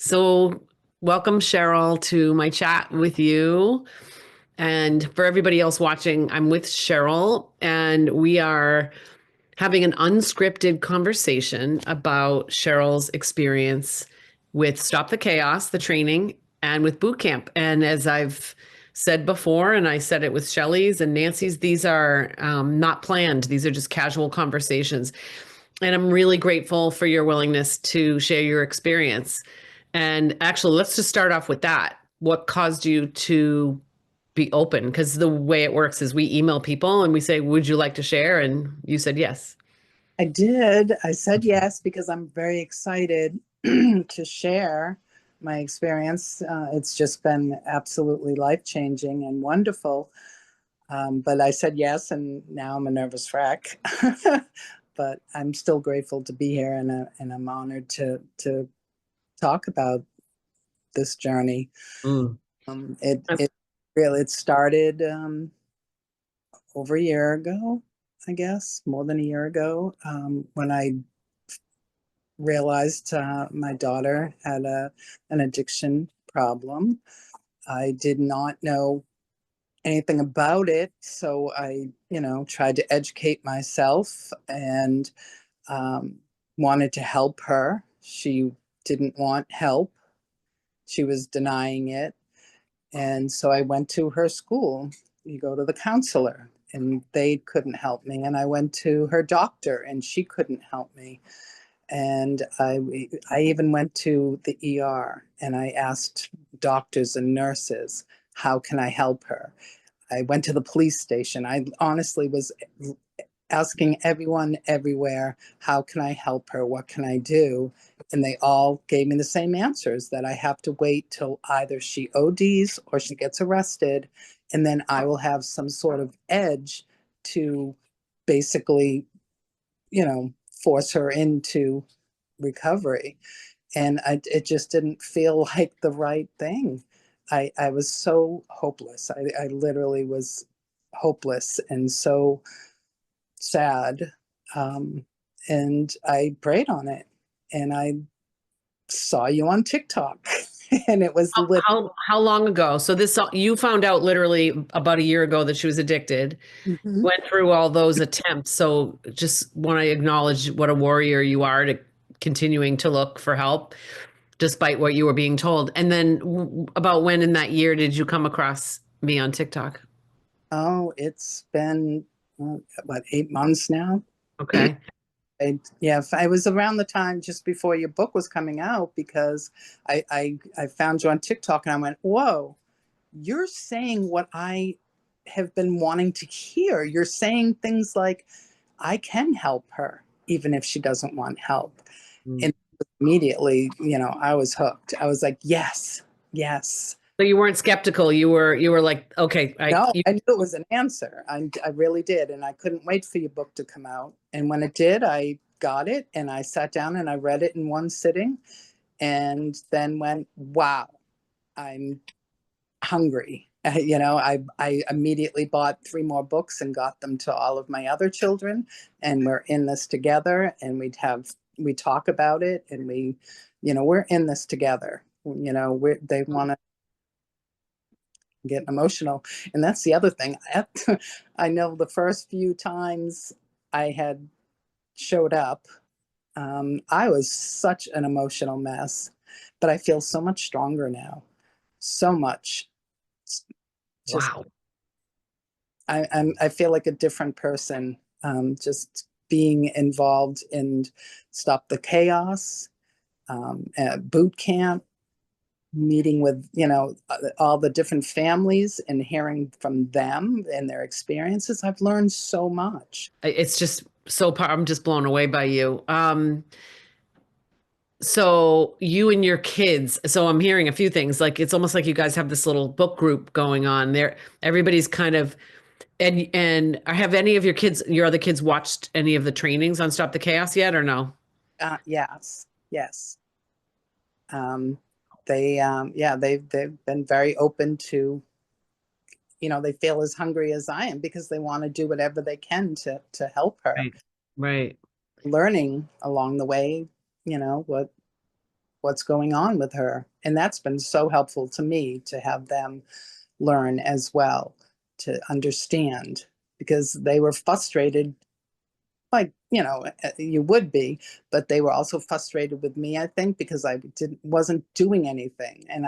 So, welcome, Cheryl, to my chat with you. And for everybody else watching, I'm with Cheryl, and we are having an unscripted conversation about Cheryl's experience with Stop the Chaos, the training, and with Bootcamp. And as I've said before, and I said it with Shelley's and Nancy's, these are not planned. These are just casual conversations. And I'm really grateful for your willingness to share your experience. And actually, let's just start off with that. What caused you to be open? Because the way it works is we email people and we say, would you like to share? And you said yes. I did. I said yes because I'm very excited to share my experience. It's just been absolutely life-changing and wonderful. But I said yes, and now I'm a nervous wreck. But I'm still grateful to be here, and I'm honored to talk about this journey. Mm. It started over a year ago, I guess, more than a year ago, when I realized my daughter had an addiction problem. I did not know anything about it, so I, tried to educate myself and um, wanted to help her. She didn't want help. She was denying it. And so I went to her school. You go to the counselor, and they couldn't help me. And I went to her doctor, and she couldn't help me. And I even went to the ER, and I asked doctors and nurses, how can I help her? I went to the police station. I honestly was asking everyone everywhere, how can I help her? What can I do? And they all gave me the same answers, that I have to wait till either she ODs or she gets arrested, and then I will have some sort of edge to basically, force her into recovery. And it just didn't feel like the right thing. I was so hopeless. I literally was hopeless and so sad. Um, and I prayed on it, and I saw you on TikTok. And it was How, literally. how long ago? So this you found out literally about a year ago that she was addicted, Mhm. went through all those attempts. So just want to acknowledge what a warrior you are to continuing to look for help despite what you were being told. And then about when in that year did you come across me on TikTok? Oh, it's been what, 8 months now. Okay. Yeah, I was around the time just before your book was coming out, because I found you on TikTok, and I went, whoa, you're saying what I have been wanting to hear. You're saying things like, I can help her even if she doesn't want help. Mm. And immediately, I was hooked. I was like, yes, yes. So you weren't skeptical. You were like, okay, No, I knew it was an answer. I really did. And I couldn't wait for your book to come out. And when it did, I got it, and I sat down and I read it in one sitting, and then went, wow, I'm hungry. I immediately bought 3 more books and got them to all of my other children. And we're in this together, and we talk about it, and we're in this together. They want to get emotional. And that's the other thing. I know the first few times I had showed up, I was such an emotional mess, but I feel so much stronger now. So much. Just wow. I feel like a different person, just being involved in Stop the Chaos, at boot camp, meeting with all the different families and hearing from them and their experiences. I've learned so much. It's just I'm just blown away by you. So you and your kids, so I'm hearing a few things. Like it's almost like you guys have this little book group going on there. Everybody's kind of and have any of your other kids watched any of the trainings on Stop the Chaos yet or no? Yes, yes. Yeah, they've been very open to, they feel as hungry as I am, because they want to do whatever they can to help her. Right. Right. Learning along the way, what what's going on with her. And that's been so helpful to me to have them learn as well, to understand, because they were frustrated, like, you would be, but they were also frustrated with me, I think, because I wasn't doing anything. And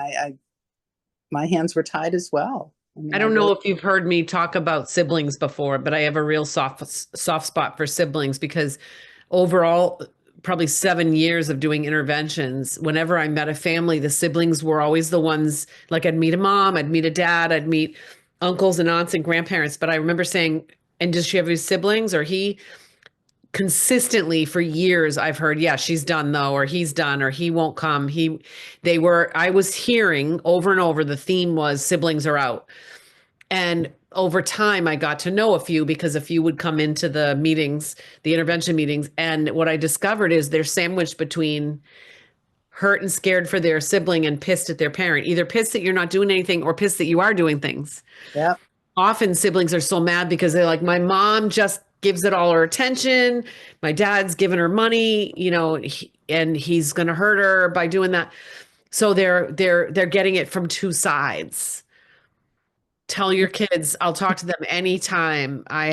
my hands were tied as well. I I mean, I don't really, know if you've heard me talk about siblings before, but I have a real soft spot for siblings because overall, probably 7 years of doing interventions, whenever I met a family, the siblings were always the ones, like I'd meet a mom, I'd meet a dad, I'd meet uncles and aunts and grandparents. But I remember saying, and does she have his siblings? Or he consistently for years, I've heard, yeah, she's done though, or he's done, or he won't come. I was hearing over and over, the theme was siblings are out. And over time, I got to know a few because a few would come into the meetings, the intervention meetings. And what I discovered is they're sandwiched between hurt and scared for their sibling and pissed at their parent, either pissed that you're not doing anything or pissed that you are doing things. yeah, Often siblings are so mad because they're like, my mom just gives it all her attention. My dad's giving her money, and he's going to hurt her by doing that. So they're getting it from two sides. Tell your kids, I'll talk to them anytime. I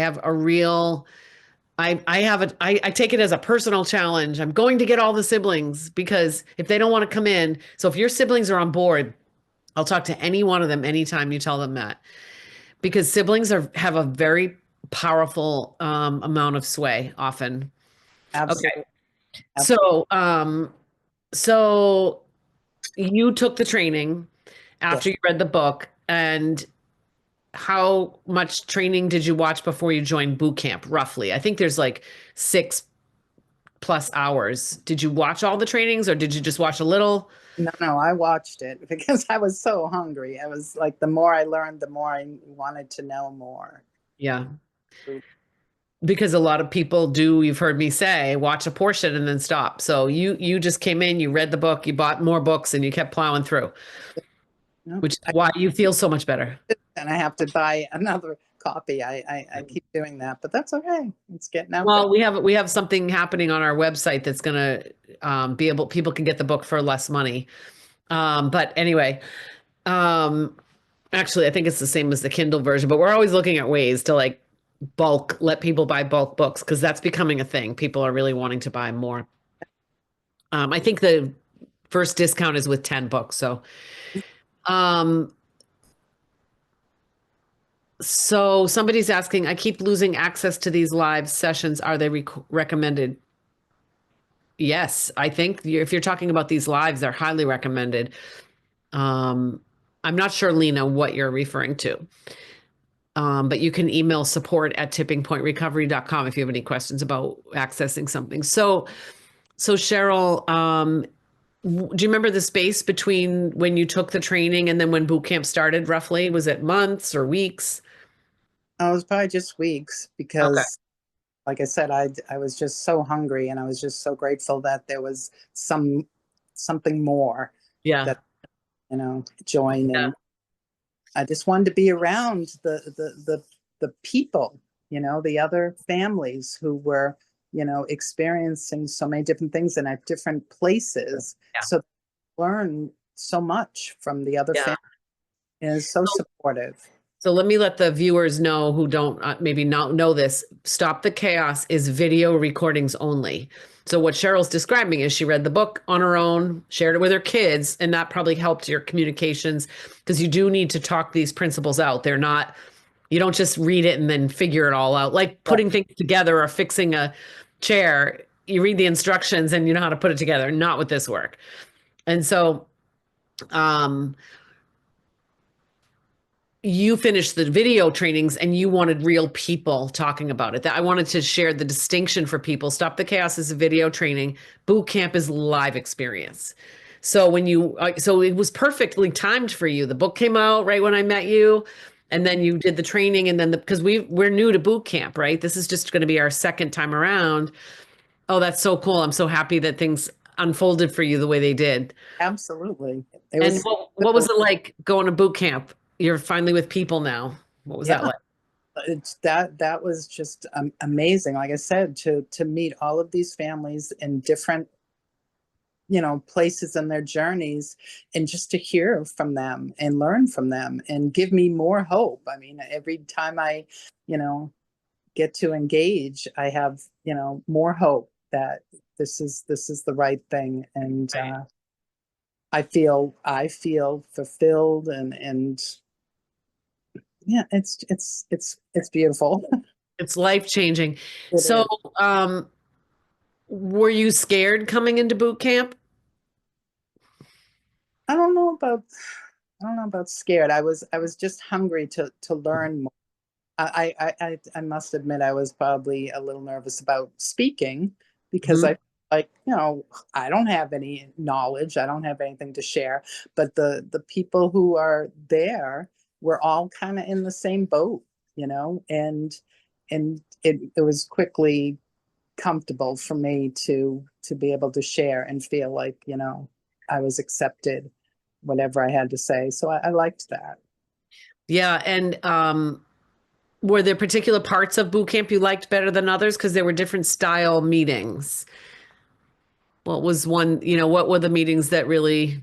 take it as a personal challenge. I'm going to get all the siblings because if they don't want to come in, so if your siblings are on board, I'll talk to any one of them anytime you tell them that. Because siblings have a very powerful amount of sway often. Okay. absolutely. So so you took the training Yes. after you read the book, and how much training did you watch before you joined boot camp, roughly? I think there's like 6+ hours. Did you watch all the trainings or did you just watch a little? No, no, I watched it because I was so hungry. I was like, the more I learned, the more I wanted to know more. Yeah. Because a lot of people do, you've heard me say, watch a portion and then stop. So you just came in, you read the book, you bought more books and you kept plowing through, No, which is why you feel so much better. and I have to buy another copy. I keep doing that, but that's okay. It's getting out there. Well, we have something happening on our website that's going to people can get the book for less money. But anyway, um, actually, I think it's the same as the Kindle version, but we're always looking at ways to like let people buy bulk books because that's becoming a thing. People are really wanting to buy more. I think the first discount is with 10 books. Um, so somebody's asking, I keep losing access to these live sessions. Are they recommended? Yes, I think if you're talking about these lives, they're highly recommended. Um, I'm not sure, Lena, what you're referring to. But you can email support@tippingpointrecovery.com if you have any questions about accessing something. So Cheryl, do you remember the space between when you took the training and then when boot camp started, roughly? Was it months or weeks? Oh, it was probably just weeks Okay. because, like I said, I was just so hungry, and I was just so grateful that there was something more Yeah. that join. Yeah. And I just wanted to be around the people, the other families who were, experiencing so many different things and at different places. Yeah. So learn so much from the other Yeah. families. And it's so supportive. So let me let the viewers know who don't maybe not know this. Stop the Chaos is video recordings only. So what Cheryl's describing is she read the book on her own, shared it with her kids, and that probably helped your communications because you do need to talk these principles out. They're not, you don't just read it and then figure it all out. Like Right. putting things together or fixing a chair, you read the instructions and you know how to put it together, not with this work. And so, um, you finished the video trainings and you wanted real people talking about it. That I wanted to share the distinction for people. Stop the Chaos is a video training. Boot camp is live experience. So so it was perfectly timed for you. The book came out right when I met you, and then you did the training, and then because we're new to boot camp, right? This is just going to be our second time around. Oh, that's so cool. I'm so happy that things unfolded for you the way they did. Absolutely. It And was, what was it like going to boot camp? You're finally with people now. What was that yeah, like? that was just amazing. Like I said, to meet all of these families in different places in their journeys, and just to hear from them and learn from them and give me more hope. I mean, every time I, you know, get to engage, I have, more hope that this is the right thing. And I feel fulfilled, and yeah, it's beautiful. It's life changing. It So, is. um, were you scared coming into boot camp? I don't know about I don't know about scared. I was just hungry to learn more. I must admit I was probably a little nervous about speaking because Mhm. I don't have any knowledge. I don't have anything to share. But the people who are there, we're all kind of in the same boat, and it was quickly comfortable for me to be able to share and feel like, I was accepted, whatever I had to say. So I liked that. Yeah, and were there particular parts of boot camp you liked better than others? Because there were different style meetings. What was one, what were the meetings that really,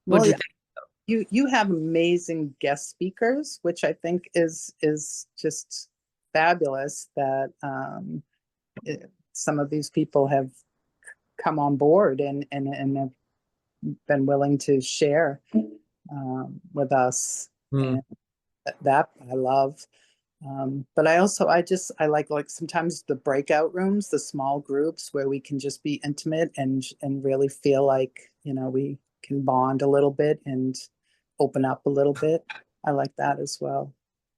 what'd Well, you yeah, think? you have amazing guest speakers, which I think is just fabulous that some of these people have come on board and have been willing to share with us, Hmm. and that I love. But I like sometimes the breakout rooms, the small groups where we can just be intimate and really feel like, we can bond a little bit and open up a little bit. I like that as well.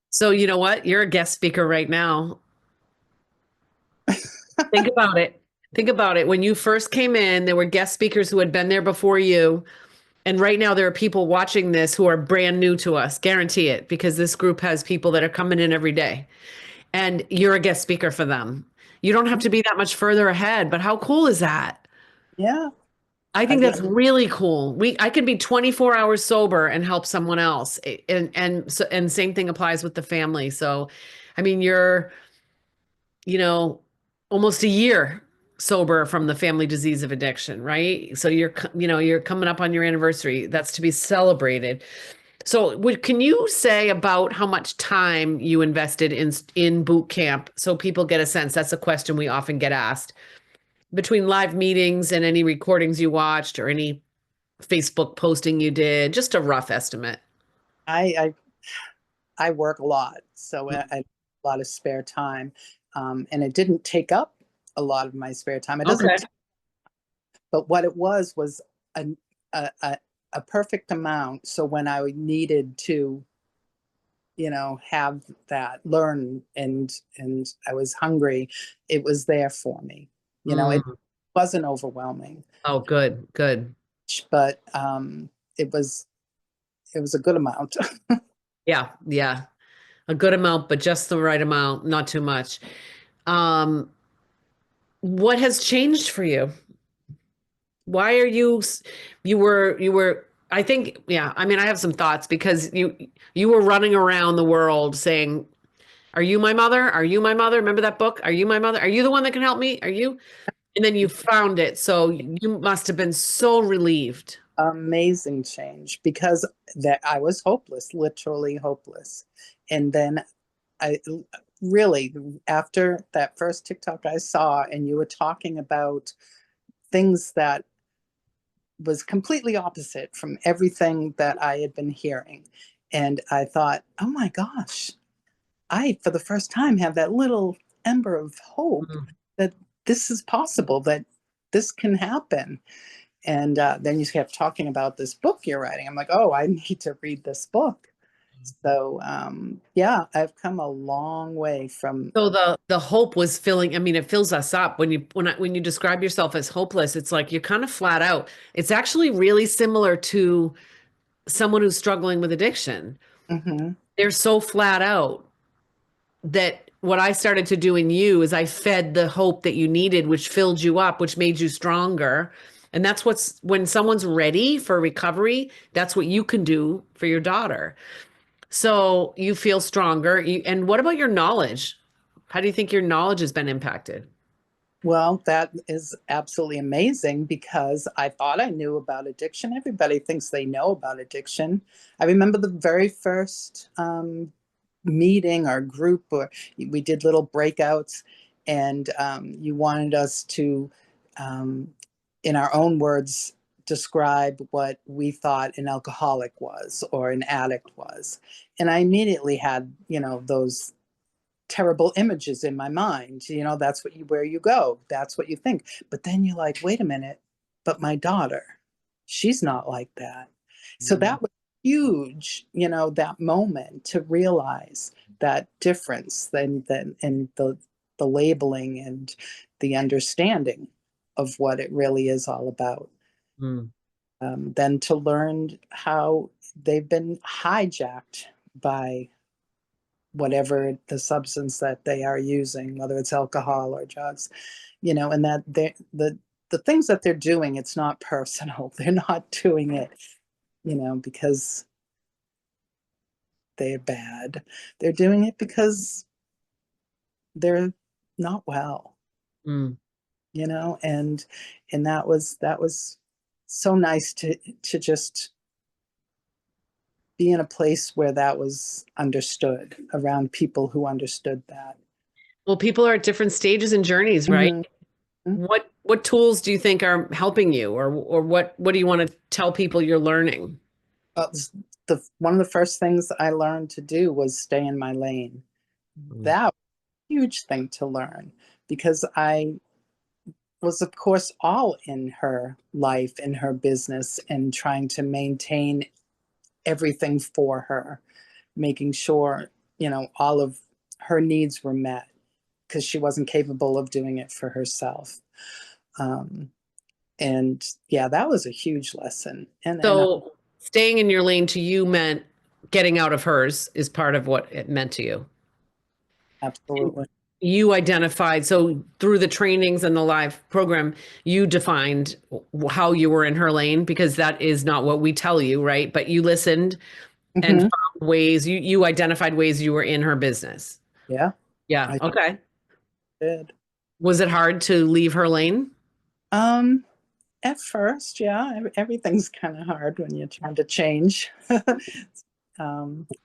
So, you know what? You're a guest speaker right now. Think about it. Think about it. When you first came in, there were guest speakers who had been there before you. And right now, there are people watching this who are brand new to us. Guarantee it, because this group has people that are coming in every day. And you're a guest speaker for them. You don't have to be that much further ahead, but how cool is that? Yeah, I I think get that's really cool. I can be 24 hours sober and help someone else. And same thing applies with the family. So, I mean, you're, you know, almost a year sober from the family disease of addiction, right? So you're coming up on your anniversary. That's to be celebrated. So, can you say about how much time you invested in boot camp so people get a sense? That's a question we often get asked. Between live meetings and any recordings you watched or any Facebook posting you did, just a rough estimate. I I work a lot, so I Mm. have a lot of spare time, and it didn't take up a lot of my spare time. It Okay. doesn't, but what it was a a a perfect amount. So when I needed to, have that learn, and I was hungry, it was there for me. It Mm. wasn't overwhelming, Oh, good, good. but it was it was a good amount. Yeah, yeah. A good amount, but just the right amount, not too much. Um, what has changed for you? Why are you were I think, yeah, I mean, I have some thoughts because you were running around the world saying, "Are you my mother? Are you my mother?" Remember that book? Are you my mother? Are you the one that can help me? Are you? And then you found it. So you must have been so relieved. Amazing change, because that I was hopeless, literally hopeless. And then I really, after that first TikTok I saw, and you were talking about things that was completely opposite from everything that I had been hearing. And I thought, oh my gosh, I, for the first time, have that little ember of hope Mm. that this is possible, that this can happen. And then you kept talking about this book you're writing. I'm like, oh, I need to read this book. So yeah, I've come a long way from. So the hope was filling, I mean, it fills us up when you describe yourself as hopeless, it's like you're kind of flat out. It's actually really similar to someone who's struggling with addiction. Mhm. They're so flat out that what I started to do in you is I fed the hope that you needed, which filled you up, which made you stronger. And that's what's when someone's ready for recovery, that's what you can do for your daughter. So you feel stronger. And what about your knowledge? How do you think your knowledge has been impacted? Well, that is absolutely amazing because I thought I knew about addiction. Everybody thinks they know about addiction. I remember the very first meeting or group, or we did little breakouts, and you wanted us to, um, in our own words, describe what we thought an alcoholic was or an addict was. And I immediately had, those terrible images in my mind. That's where you go. That's what you think. But then you're like, wait a minute, but my daughter, she's not like that. So Mm. that was huge, that moment to realize that difference then in the labeling and the understanding of what it really is all about. Mm. Then to learn how they've been hijacked by whatever the substance that they are using, whether it's alcohol or drugs, and that the things that they're doing, it's not personal. They're not doing it, because they're bad. They're doing it because they're not well, Mm. and that was so nice to just be in a place where that was understood around people who understood that. Well, people are at different stages and journeys, right? Mhm. What tools do you think are helping you, or what do you want to tell people you're learning? Well, the one of the first things I learned to do was stay in my lane. Mm. That was a huge thing to learn because I was, of course, all in her life, in her business, and trying to maintain everything for her, making sure, all of her needs were met because she wasn't capable of doing it for herself. Um, and yeah, that was a huge lesson. And So staying in your lane to you meant getting out of hers is part of what it meant to you. absolutely. You identified, so through the trainings and the live program, you defined how you were in her lane because that is not what we tell you, right? But you listened and Hmm. found ways, you identified ways you were in her business. Yeah, Yeah. I Okay. did. Was it hard to leave her lane? Um, At first, yeah, everything's kind of hard when you're trying to change,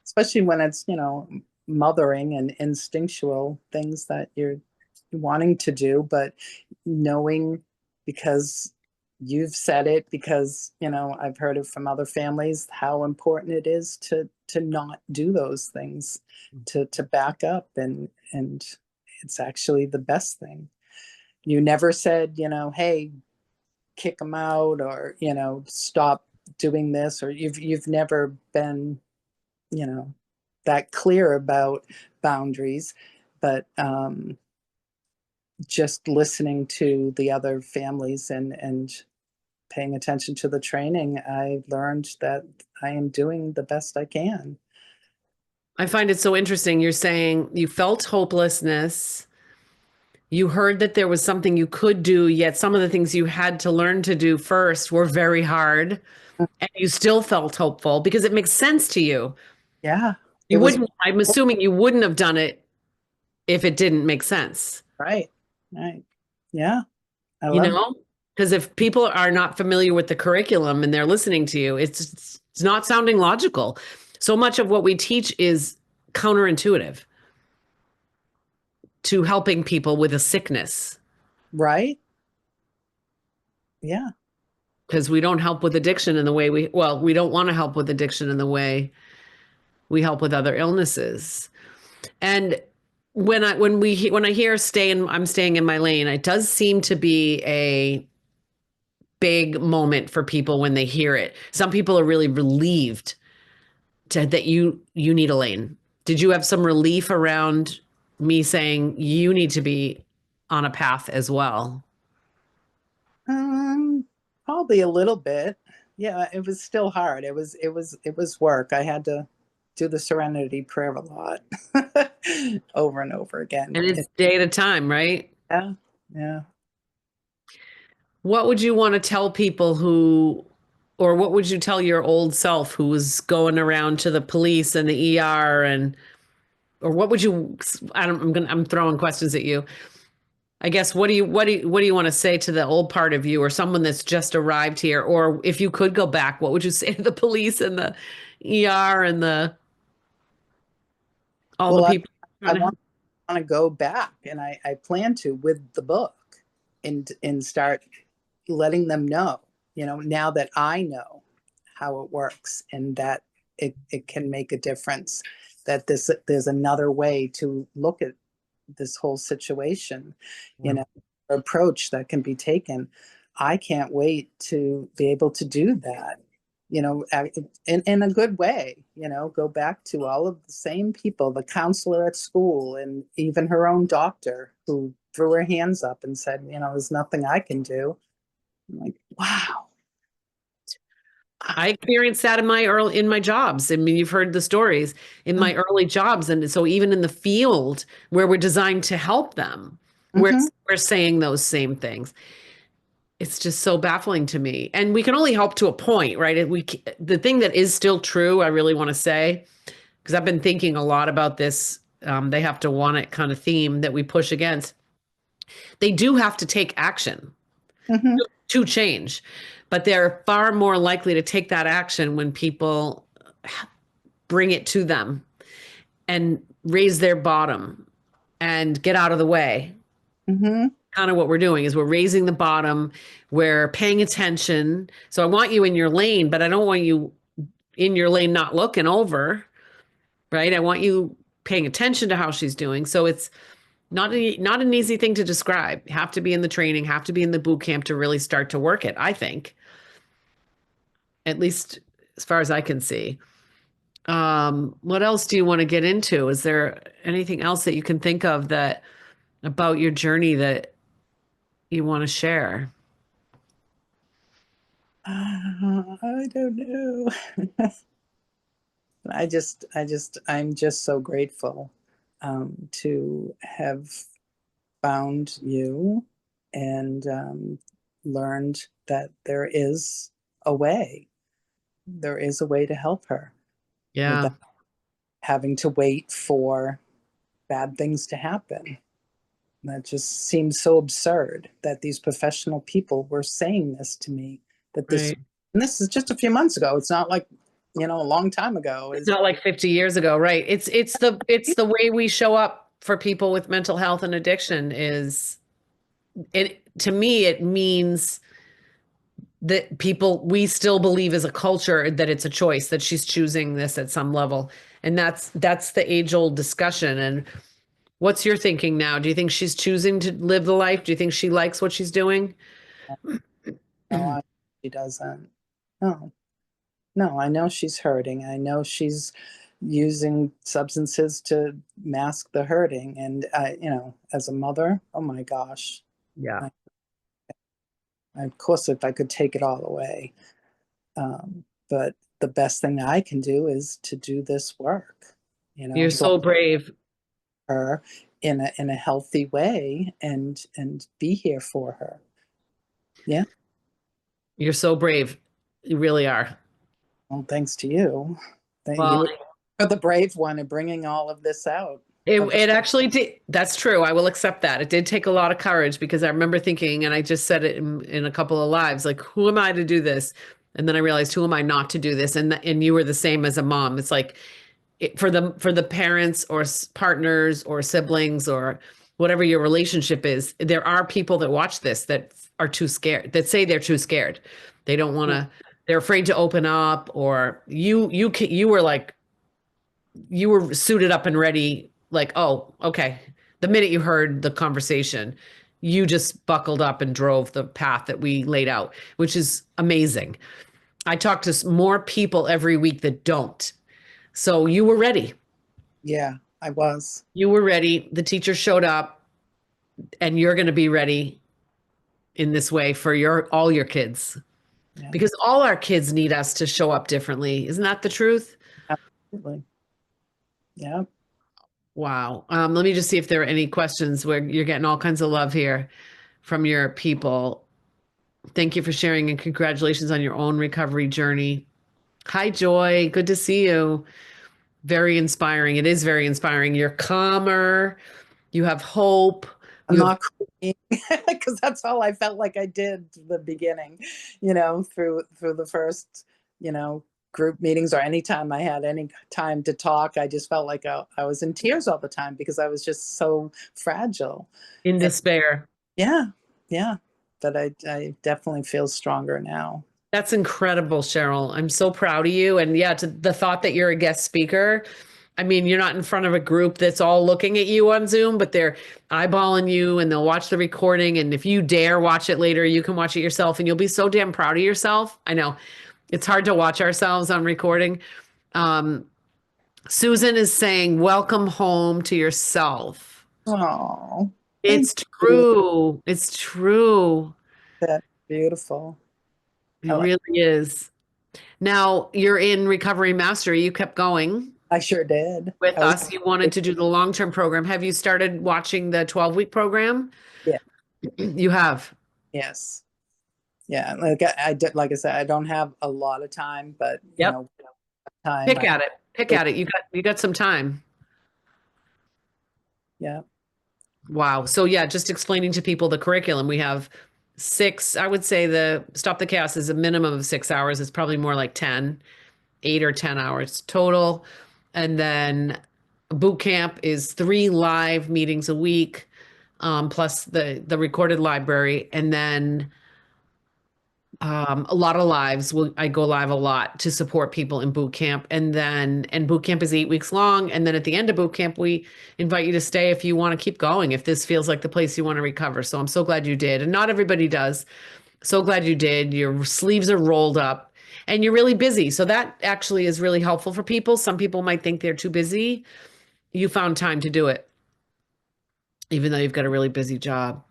especially when it's, mothering and instinctual things that you're wanting to do, but knowing because you've said it, because, I've heard it from other families, how important it is to not do those things, to back up and it's actually the best thing. You never said, hey, kick them out or stop doing this, or you've never been you know that clear about boundaries, but just listening to the other families and paying attention to the training, I learned that I am doing the best I can. I find it so interesting. You're saying you felt hopelessness. You heard that there was something you could do, yet some of the things you had to learn to do first were very hard, and you still felt hopeful because it makes sense to you. Yeah, it You was wouldn't, I'm assuming you wouldn't have done it if it didn't make sense, right. Right. Yeah, I you love. know? Because if people are not familiar with the curriculum and they're listening to you, it's not sounding logical. So much of what we teach is counterintuitive to helping people with a sickness Right. Yeah. because we don't help with addiction in the way we don't want to help with addiction in the way we help with other illnesses. And when I hear I'm staying in my lane, it does seem to be a big moment for people when they hear it. Some people are really relieved that you need a lane. Did you have some relief around me saying you need to be on a path as well? Probably a little bit. Yeah, it was still hard. It was work. I had to do the serenity prayer a lot over and over again. And it's day at a time, right? Yeah, yeah. What would you want to tell people who, or what would you tell your old self who was going around to the police and the ER, and or what would you, I'm throwing questions at you. I guess what do you want to say to the old part of you or someone that's just arrived here? Or if you could go back, what would you say to the police and the ER and the all the Well, people I trying to want help? to go back, and I plan to with the book, and start letting them know, now that I know how it works and that it can make a difference, that there's another way to look at this whole situation, you Yeah. know, approach that can be taken. I can't wait to be able to do that, in a good way, go back to all of the same people, the counselor at school, and even her own doctor who threw her hands up and said, there's nothing I can do. I'm like, wow. I experienced that in my jobs. I mean, you've heard the stories in my early jobs. And so even in the field where we're designed to help them, Mm-hmm. we're saying those same things. It's just so baffling to me. And we can only help to a point, right? The thing that is still true, I really want to say, because I've been thinking a lot about this, they have to want it kind of theme that we push against. They do have to take action Mm-hmm. to change, but they're far more likely to take that action when people bring it to them and raise their bottom and get out of the way. Mm-hmm. Kind of what we're doing is we're raising the bottom, we're paying attention. So I want you in your lane, but I don't want you in your lane not looking over, right? I want you paying attention to how she's doing. So it's not an easy thing to describe. Have to be in the training, have to be in the boot camp to really start to work it, I think. At least as far as I can see. What else do you want to get into? Is there anything else that you can think of that about your journey that you want to share? I don't know. I'm just so grateful, to have found you, and learned that there is a way. There is a way to help her Yeah, without having to wait for bad things to happen. That just seems so absurd that these professional people were saying this to me, that right. and this is just a few months ago. It's not like, a long time ago. It's not like 50 years ago, right? It's the way we show up for people with mental health and addiction is it to me it means that people we still believe as a culture that it's a choice that she's choosing this at some level. And that's the age old discussion. And what's your thinking now? Do you think she's choosing to live the life? Do you think she likes what she's doing? No, she doesn't. No, no, I know she's hurting. I know she's using substances to mask the hurting. And as a mother, oh my gosh. Yeah. I, of course, if I could take it all away. But the best thing I can do is to do this work, You're help so brave. her in a healthy way, and be here for her. Yeah. You're so brave. You really are. Well, thanks to you. That Well, you are the brave one in bringing all of this out. it actually did. That's true. I will accept that. It did take a lot of courage because I remember thinking, and I just said it in a couple of lives, like, who am I to do this? And then I realized, who am I not to do this? And you were the same as a mom. It's like for the parents or partners or siblings or whatever your relationship is, there are people that watch this that are too scared, that say they're too scared. They don't want to. They're afraid to open up. Or you were like you were suited up and ready, like, oh, okay. The minute you heard the conversation, you just buckled up and drove the path that we laid out, which is amazing. I talk to more people every week that don't. So you were ready. Yeah, I was. You were ready. The teacher showed up, and you're going to be ready in this way for all your kids Yeah, because all our kids need us to show up differently. Isn't that the truth? absolutely. Yeah. Wow. Let me just see if there are any questions where you're getting all kinds of love here from your people. Thank you for sharing and congratulations on your own recovery journey. Hi, Joy. Good to see you. Very inspiring. It is very inspiring. You're calmer. You have hope. I'm You have not crying because that's all I felt like I did at the beginning, through the first, group meetings or anytime I had any time to talk, I just felt like I was in tears all the time because I was just so fragile. in And despair. yeah, yeah, but I definitely feel stronger now. That's incredible, Cheryl. I'm so proud of you. And yeah, to the thought that you're a guest speaker. I mean, you're not in front of a group that's all looking at you on Zoom, but they're eyeballing you and they'll watch the recording. And if you dare watch it later, you can watch it yourself and you'll be so damn proud of yourself. I know it's hard to watch ourselves on recording. Um, Susan is saying, welcome home to yourself. Oh, thank It's you. true. It's true. That's beautiful. It really is. Now you're in Recovery Mastery. You kept going I sure did. with I was, us. You wanted to do the long-term program. Have you started watching the 12-week program? yeah, You have. yes. Yeah, like I did, like I said, I don't have a lot of time, but Yep. time Pick I at it. Pick at it. You got some time. yeah. Wow. So yeah, just explaining to people the curriculum. We have six, I would say the Stop the Chaos is a minimum of 6 hours. It's probably more like 10, 8 or 10 hours total. And then boot camp is 3 live meetings a week, plus the recorded library. And then a lot of lives. I go live a lot to support people in boot camp, and boot camp is 8 weeks long. And then at the end of boot camp, we invite you to stay if you want to keep going, if this feels like the place you want to recover. So I'm so glad you did, and not everybody does. So glad you did. Your sleeves are rolled up, and you're really busy. So that actually is really helpful for people. Some people might think they're too busy. You found time to do it, even though you've got a really busy job.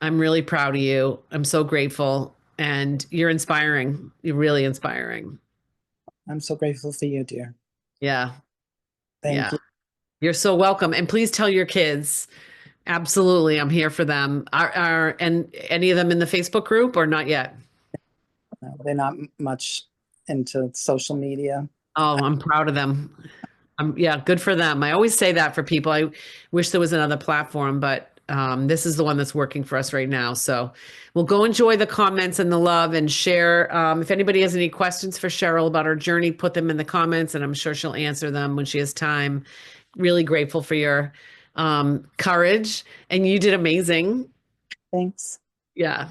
I'm really proud of you. I'm so grateful. And you're inspiring. You're really inspiring. I'm so grateful for you, dear. Yeah. Thank Yeah. you. You're so welcome. And please tell your kids. Absolutely. I'm here for them. Are and any of them in the Facebook group or not yet? No, they're not much into social media. Oh, I'm proud of them. Yeah, good for them. I always say that for people. I wish there was another platform, but this is the one that's working for us right now. So we'll go enjoy the comments and the love and share. If anybody has any questions for Cheryl about her journey, put them in the comments and I'm sure she'll answer them when she has time. Really grateful for your courage and you did amazing. Thanks. Yeah.